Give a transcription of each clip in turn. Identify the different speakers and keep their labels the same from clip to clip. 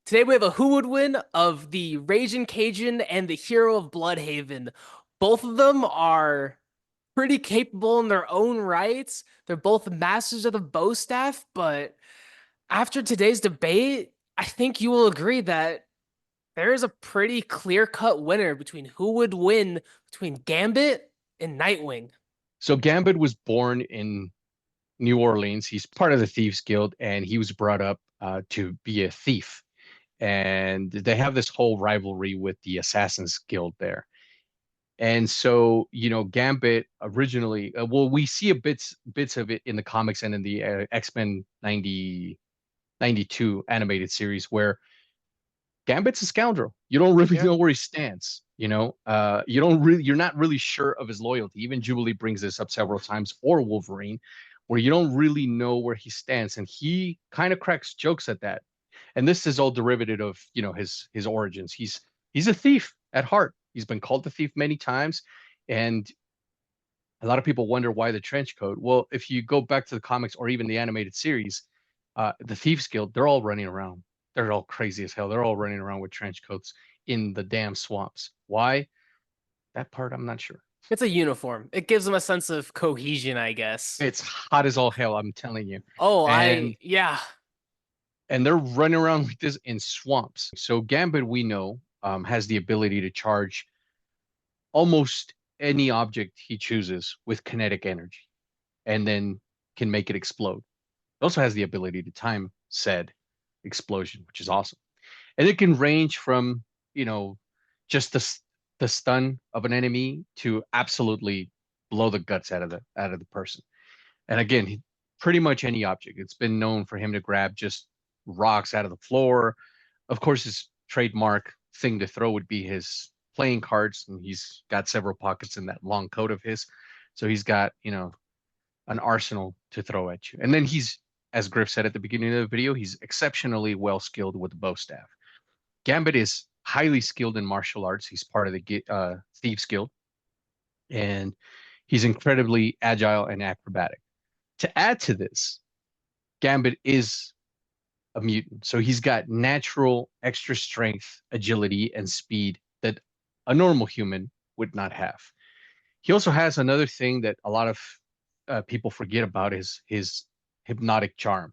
Speaker 1: Today we have a Who Would Win of the Raging Cajun and the Hero of Bloodhaven. Both of them are pretty capable in their own rights. They're both masters of the bow staff, but after today's debate, I think you will agree that there is a pretty clear-cut winner between who would win between Gambit and Nightwing.
Speaker 2: So Gambit was born in New Orleans. He's part of the Thieves Guild, and he was brought up to be a thief. And they have this whole rivalry with the Assassins Guild there. And so, Gambit originally, well, we see a bits of it in the comics and in the X-Men 92 animated series where Gambit's a scoundrel. You don't really
Speaker 1: Yeah.
Speaker 2: know where he stands. You're not really sure of his loyalty. Even Jubilee brings this up several times, or Wolverine, where you don't really know where he stands, and he kind of cracks jokes at that. And this is all derivative of, his origins. He's a thief at heart. He's been called the thief many times, and a lot of people wonder why the trench coat. Well, if you go back to the comics or even the animated series, the Thieves Guild, they're all running around. They're all crazy as hell. They're all running around with trench coats in the damn swamps. Why? That part I'm not sure.
Speaker 1: It's a uniform. It gives them a sense of cohesion, I guess.
Speaker 2: It's hot as all hell, I'm telling you.
Speaker 1: Oh,
Speaker 2: And
Speaker 1: yeah.
Speaker 2: and they're running around like this in swamps. So Gambit, we know, has the ability to charge almost any object he chooses with kinetic energy, and then can make it explode. It also has the ability to time said explosion, which is awesome. And it can range from, just the stun of an enemy to absolutely blow the guts out of the person. And again, pretty much any object. It's been known for him to grab just rocks out of the floor. Of course, his trademark thing to throw would be his playing cards, and he's got several pockets in that long coat of his. So he's got, an arsenal to throw at you. And then he's, as Griff said at the beginning of the video, he's exceptionally well skilled with the bow staff. Gambit is highly skilled in martial arts. He's part of the Thieves Guild, and he's incredibly agile and acrobatic. To add to this, Gambit is a mutant. So he's got natural extra strength, agility, and speed that a normal human would not have. He also has another thing that a lot of people forget about is his hypnotic charm.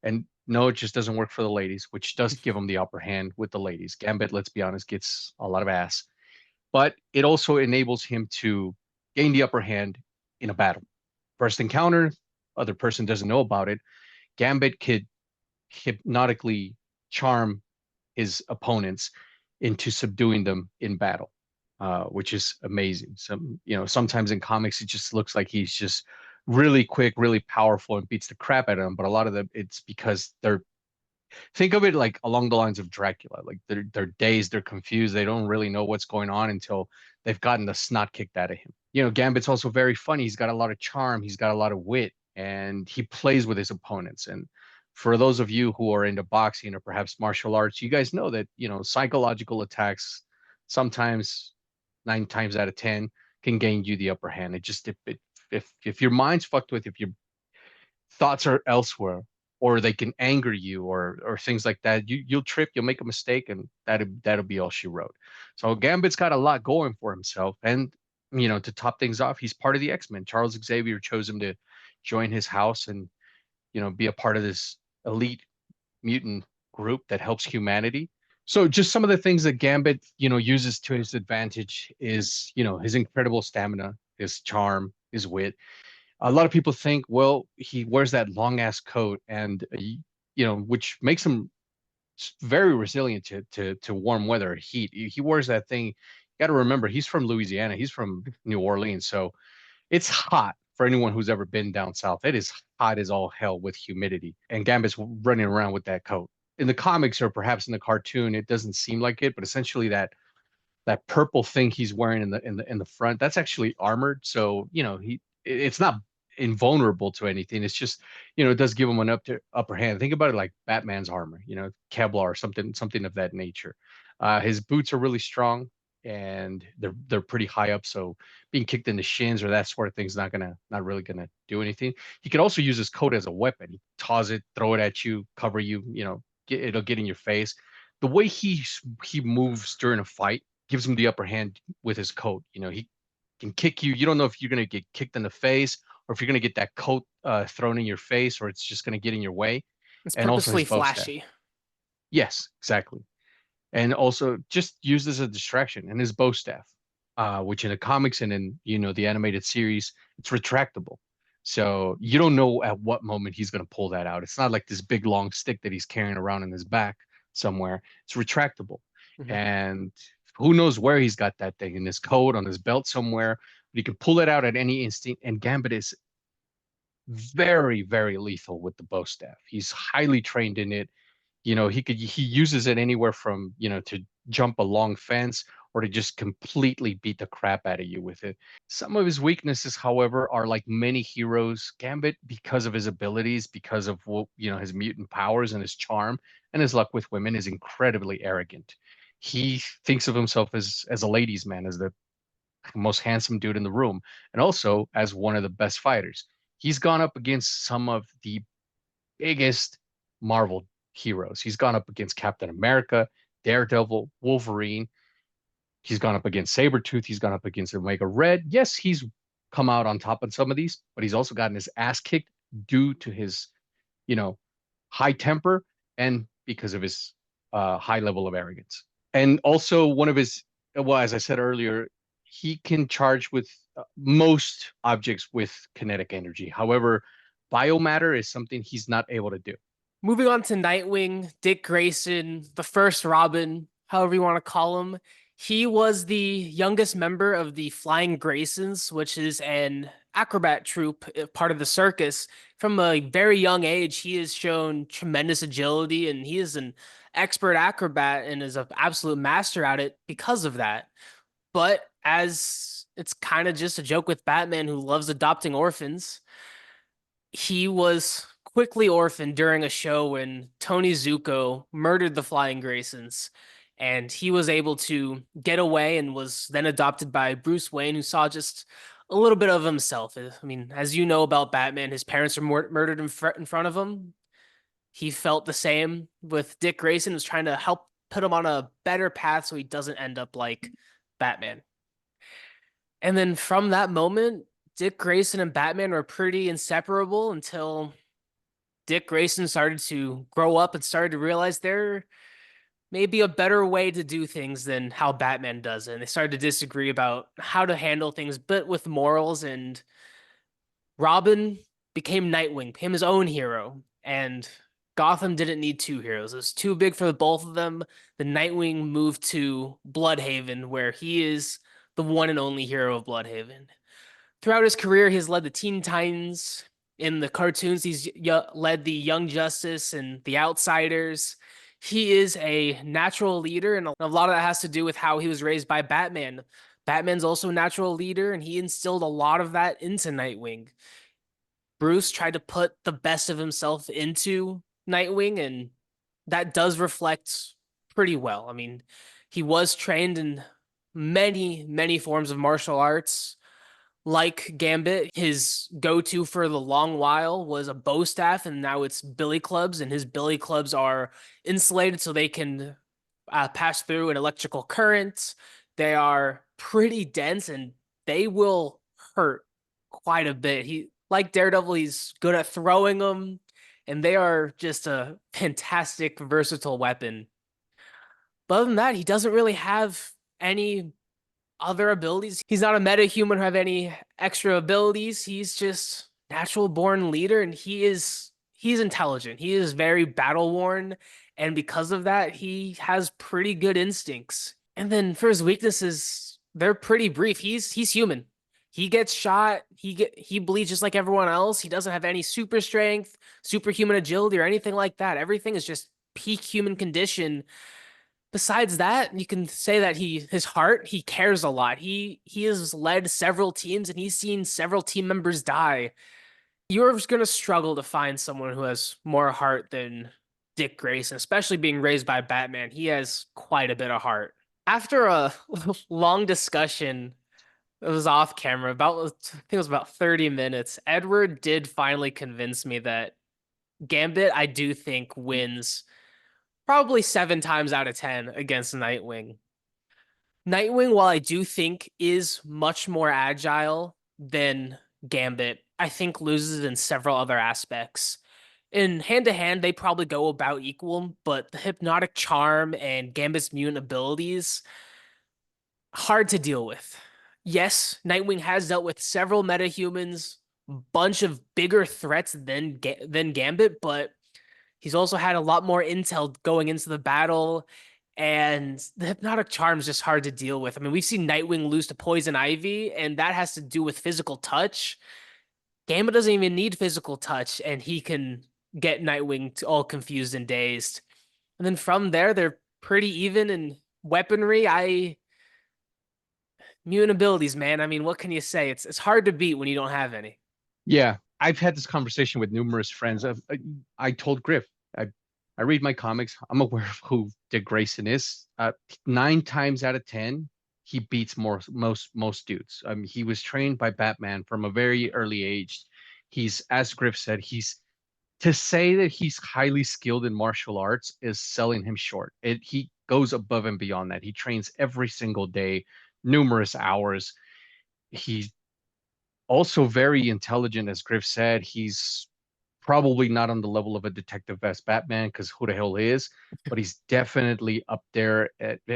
Speaker 2: And no, it just doesn't work for the ladies, which does give him the upper hand with the ladies. Gambit, let's be honest, gets a lot of ass, but it also enables him to gain the upper hand in a battle. First encounter, other person doesn't know about it. Gambit could hypnotically charm his opponents into subduing them in battle, which is amazing. Sometimes in comics it just looks like he's just really quick, really powerful, and beats the crap out of them. But a lot of them, it's because they're think of it like along the lines of Dracula. Like they're dazed, they're confused, they don't really know what's going on until they've gotten the snot kicked out of him. Gambit's also very funny. He's got a lot of charm, he's got a lot of wit, and he plays with his opponents. And for those of you who are into boxing or perhaps martial arts, you guys know that, psychological attacks sometimes 9 times out of 10 can gain you the upper hand. It just if your mind's fucked with, if your thoughts are elsewhere, or they can anger you, or things like that, you'll trip, you'll make a mistake, and that'll be all she wrote. So Gambit's got a lot going for himself, and to top things off, he's part of the X-Men. Charles Xavier chose him to join his house and be a part of this elite mutant group that helps humanity. So just some of the things that Gambit, uses to his advantage is, his incredible stamina, his charm, his wit. A lot of people think, well, he wears that long ass coat, and which makes him very resilient to warm weather, heat. He wears that thing. You got to remember, he's from Louisiana. He's from New Orleans, so it's hot for anyone who's ever been down south. It is hot as all hell with humidity, and Gambit's running around with that coat. In the comics, or perhaps in the cartoon, it doesn't seem like it, but essentially that purple thing he's wearing in the front, that's actually armored. So it's not invulnerable to anything. It's just, it does give him an upper hand. Think about it like Batman's armor, Kevlar or something of that nature. His boots are really strong, and they're pretty high up, so being kicked in the shins or that sort of thing's not really gonna do anything. He could also use his coat as a weapon. He toss it, throw it at you, cover you, it'll get in your face. the way he moves during a fight gives him the upper hand with his coat. You know, he can kick you. You don't know if you're gonna get kicked in the face or if you're gonna get that coat thrown in your face or it's just gonna get in your way.
Speaker 1: It's
Speaker 2: And also
Speaker 1: purposefully
Speaker 2: his bow staff.
Speaker 1: flashy.
Speaker 2: Yes, exactly. And also just use this as a distraction. And his bow staff, which in the comics and in the animated series, it's retractable. So you don't know at what moment he's going to pull that out. It's not like this big long stick that he's carrying around in his back somewhere. It's retractable.
Speaker 1: Mhm.
Speaker 2: And who knows where he's got that thing in his coat, on his belt somewhere. But he can pull it out at any instant. And Gambit is very, very lethal with the bow staff. He's highly trained in it. He uses it anywhere from to jump a long fence or to just completely beat the crap out of you with it. Some of his weaknesses, however, are like many heroes. Gambit, because of his abilities, because of his mutant powers and his charm and his luck with women, is incredibly arrogant. He thinks of himself as a ladies' man, as the most handsome dude in the room, and also as one of the best fighters. He's gone up against some of the biggest Marvel heroes. He's gone up against Captain America, Daredevil, Wolverine. He's gone up against Sabretooth. He's gone up against Omega Red. Yes, he's come out on top on some of these, but he's also gotten his ass kicked due to his, you know, high temper and because of his high level of arrogance. And also one of his, well, as I said earlier, he can charge with most objects with kinetic energy. However, biomatter is something he's not able to do.
Speaker 1: Moving on to Nightwing, Dick Grayson, the first Robin, however you want to call him. He was the youngest member of the Flying Graysons, which is an acrobat troupe, part of the circus. From a very young age, he has shown tremendous agility and he is an expert acrobat and is an absolute master at it because of that. But as it's kind of just a joke with Batman, who loves adopting orphans, he was quickly orphaned during a show when Tony Zuko murdered the Flying Graysons. And he was able to get away and was then adopted by Bruce Wayne, who saw just a little bit of himself. I mean, as you know about Batman, his parents were murdered in front of him. He felt the same with Dick Grayson, was trying to help put him on a better path so he doesn't end up like Batman. And then from that moment, Dick Grayson and Batman were pretty inseparable until Dick Grayson started to grow up and started to realize there may be a better way to do things than how Batman does it. And they started to disagree about how to handle things, but with morals. And Robin became Nightwing, became his own hero. And Gotham didn't need two heroes. It was too big for the both of them. The Nightwing moved to Bloodhaven, where he is the one and only hero of Bloodhaven. Throughout his career, he has led the Teen Titans. In the cartoons, he's led the Young Justice and the Outsiders. He is a natural leader, and a lot of that has to do with how he was raised by Batman. Batman's also a natural leader, and he instilled a lot of that into Nightwing. Bruce tried to put the best of himself into Nightwing, and that does reflect pretty well. I mean, he was trained in many, many forms of martial arts. Like Gambit, his go-to for the long while was a bow staff, and now it's billy clubs, and his billy clubs are insulated so they can pass through an electrical current. They are pretty dense, and they will hurt quite a bit. He, like Daredevil, he's good at throwing them, and they are just a fantastic, versatile weapon. But other than that, he doesn't really have any other abilities. He's not a meta human who have any extra abilities. He's just natural born leader, and he's intelligent. He is very battle worn, and because of that, he has pretty good instincts. And then for his weaknesses, they're pretty brief. He's human. He gets shot. He bleeds just like everyone else. He doesn't have any super strength, superhuman agility, or anything like that. Everything is just peak human condition. Besides that, you can say that his heart, he cares a lot. He has led several teams and he's seen several team members die. You're just gonna struggle to find someone who has more heart than Dick Grayson, especially being raised by Batman. He has quite a bit of heart. After a long discussion, it was off camera, about I think it was about 30 minutes. Edward did finally convince me that Gambit, I do think, wins Probably 7 times out of 10 against Nightwing. Nightwing, while I do think is much more agile than Gambit, I think loses in several other aspects. In hand to hand, they probably go about equal, but the hypnotic charm and Gambit's mutant abilities, hard to deal with. Yes, Nightwing has dealt with several metahumans, bunch of bigger threats than Gambit, but he's also had a lot more intel going into the battle, and the hypnotic charm is just hard to deal with. I mean, we've seen Nightwing lose to Poison Ivy, and that has to do with physical touch. Gambit doesn't even need physical touch, and he can get Nightwing all confused and dazed. And then from there, they're pretty even in weaponry. I mutant abilities, man. I mean, what can you say? It's hard to beat when you don't have any.
Speaker 2: Yeah, I've had this conversation with numerous friends. I told Griff, I read my comics. I'm aware of who Dick Grayson is. 9 times out of 10, he beats most dudes. He was trained by Batman from a very early age. He's, as Griff said, he's to say that he's highly skilled in martial arts is selling him short. He goes above and beyond that. He trains every single day, numerous hours. He's also very intelligent, as Griff said. He's probably not on the level of a Detective Vest Batman because who the hell he is, but he's definitely up there.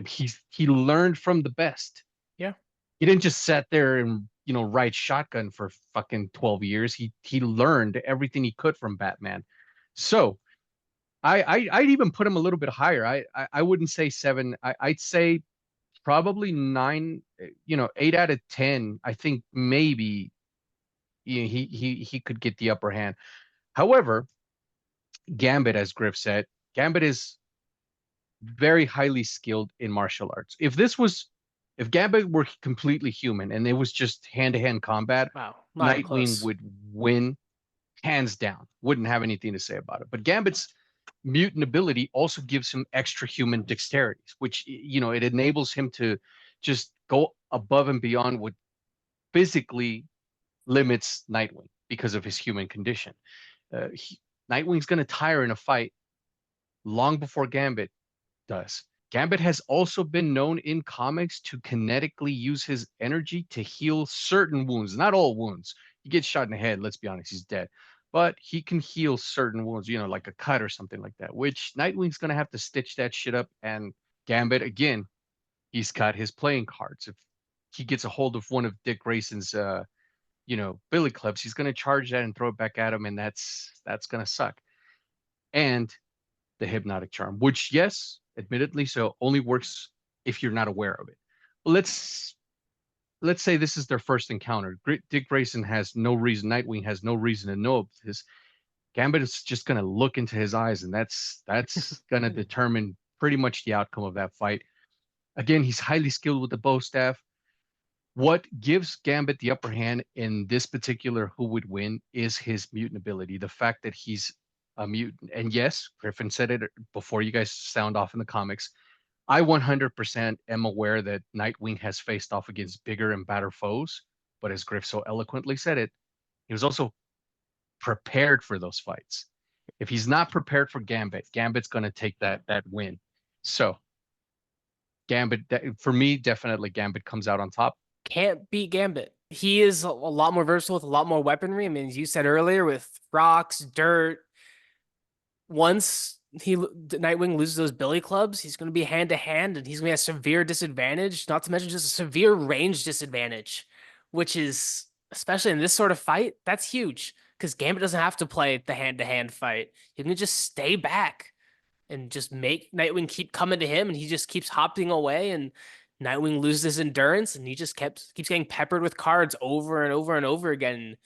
Speaker 2: He learned from the best.
Speaker 1: Yeah.
Speaker 2: He didn't just sit there and ride shotgun for fucking 12 years. He learned everything he could from Batman. So I'd even put him a little bit higher. I wouldn't say seven. I'd say probably nine. 8 out of 10. I think maybe he could get the upper hand. However, Gambit, as Griff said, Gambit is very highly skilled in martial arts. If Gambit were completely human and it was just hand-to-hand combat,
Speaker 1: Wow. Not even
Speaker 2: Nightwing
Speaker 1: close.
Speaker 2: would win hands down. Wouldn't have anything to say about it. But Gambit's mutant ability also gives him extra human dexterities, which it enables him to just go above and beyond what physically limits Nightwing because of his human condition. Uh, he, Nightwing's going to tire in a fight long before Gambit does. Gambit has also been known in comics to kinetically use his energy to heal certain wounds, not all wounds. He gets shot in the head, let's be honest, he's dead. But he can heal certain wounds, like a cut or something like that, which Nightwing's going to have to stitch that shit up. And Gambit, again, he's got his playing cards. If he gets a hold of one of Dick Grayson's, billy clubs, he's going to charge that and throw it back at him, and that's going to suck. And the hypnotic charm, which, yes, admittedly, so only works if you're not aware of it. Let's let's say this is their first encounter. Dick Grayson has no reason, Nightwing has no reason to know this. Gambit is just going to look into his eyes, and that's going to determine pretty much the outcome of that fight. Again, he's highly skilled with the bow staff. What gives Gambit the upper hand in this particular who would win is his mutant ability. The fact that he's a mutant. And yes, Griffin said it before you guys sound off in the comics. I 100% am aware that Nightwing has faced off against bigger and badder foes. But as Griff so eloquently said it, he was also prepared for those fights. If he's not prepared for Gambit, Gambit's going to take that win. So Gambit, for me, definitely Gambit comes out on top.
Speaker 1: Can't beat Gambit. He is a lot more versatile with a lot more weaponry. I mean, as you said earlier, with rocks, dirt. Once Nightwing loses those billy clubs, he's going to be hand to hand, and he's going to be at a severe disadvantage. Not to mention just a severe range disadvantage, which is especially in this sort of fight, that's huge because Gambit doesn't have to play the hand to hand fight. He can just stay back and just make Nightwing keep coming to him, and he just keeps hopping away, and Nightwing loses his endurance, and he just keeps getting peppered with cards over and over and over again.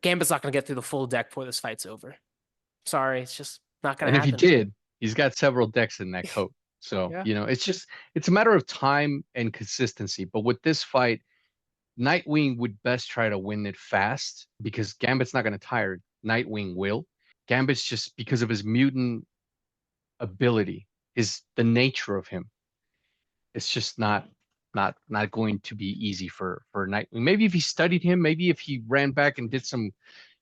Speaker 1: Gambit's not going to get through the full deck before this fight's over. Sorry, it's just not going
Speaker 2: And
Speaker 1: to
Speaker 2: if he
Speaker 1: happen.
Speaker 2: did, he's got several decks in that coat. So,
Speaker 1: Yeah.
Speaker 2: it's a matter of time and consistency. But with this fight, Nightwing would best try to win it fast because Gambit's not going to tire. Nightwing will. Gambit's just because of his mutant ability, the nature of him. It's just not going to be easy for Nightwing. Maybe if he studied him, maybe if he ran back and did some,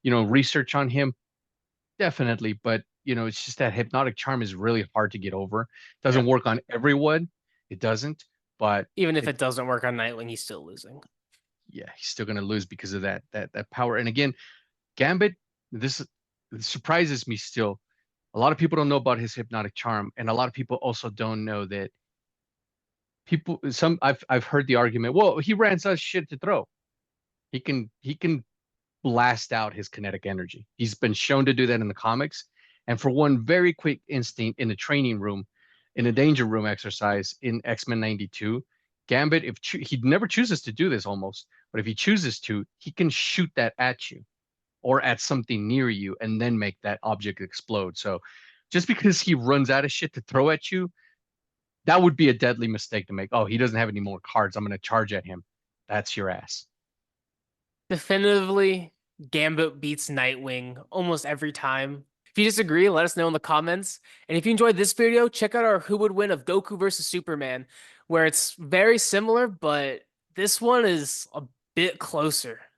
Speaker 2: research on him, definitely. But it's just that hypnotic charm is really hard to get over.
Speaker 1: Yeah.
Speaker 2: Doesn't work on everyone. It doesn't, but
Speaker 1: Even if
Speaker 2: it,
Speaker 1: it doesn't work on Nightwing, he's still losing.
Speaker 2: yeah, he's still gonna lose because of that power. And again, Gambit, this surprises me still. A lot of people don't know about his hypnotic charm, and a lot of people also don't know that I've heard the argument, well, he ran such shit to throw. He can blast out his kinetic energy. He's been shown to do that in the comics. And for one very quick instinct in the training room, in a danger room exercise in X-Men 92, Gambit, if he never chooses to do this almost, but if he chooses to, he can shoot that at you or at something near you and then make that object explode. So just because he runs out of shit to throw at you, that would be a deadly mistake to make. Oh, he doesn't have any more cards. I'm going to charge at him. That's your ass.
Speaker 1: Definitively, Gambit beats Nightwing almost every time. If you disagree, let us know in the comments. And if you enjoyed this video, check out our Who Would Win of Goku versus Superman, where it's very similar, but this one is a bit closer.